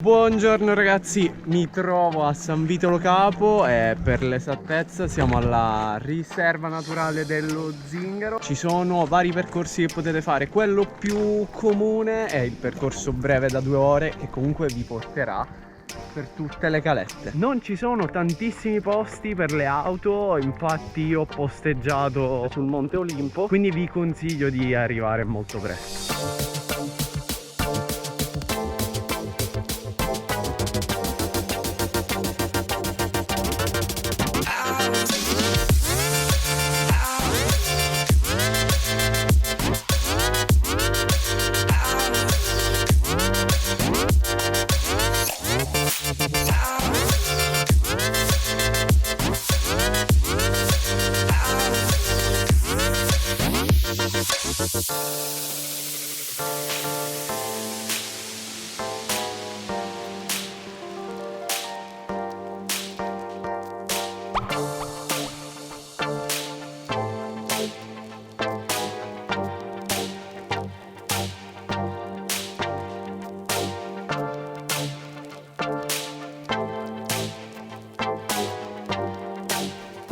Buongiorno ragazzi, mi trovo a San Vito Lo Capo e per l'esattezza siamo alla riserva naturale dello Zingaro. Ci sono vari percorsi che potete fare, quello più comune è il percorso breve da 2 ore che comunque vi porterà per tutte le calette. Non ci sono tantissimi posti per le auto, infatti io ho posteggiato sul Monte Olimpo, quindi vi consiglio di arrivare molto presto.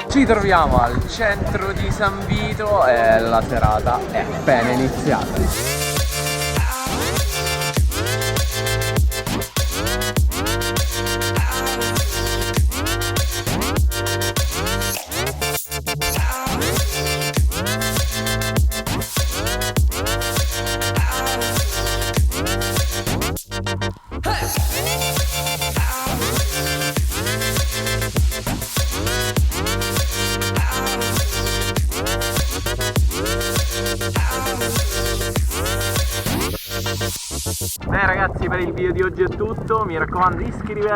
Ci troviamo al centro di San Vito e la serata è appena iniziata. Ragazzi, per il video di oggi è tutto, mi raccomando iscrivetevi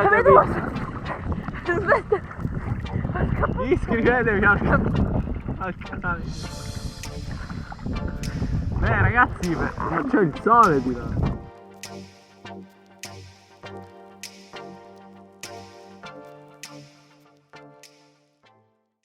al canale. Ragazzi, non c'è il sole di là.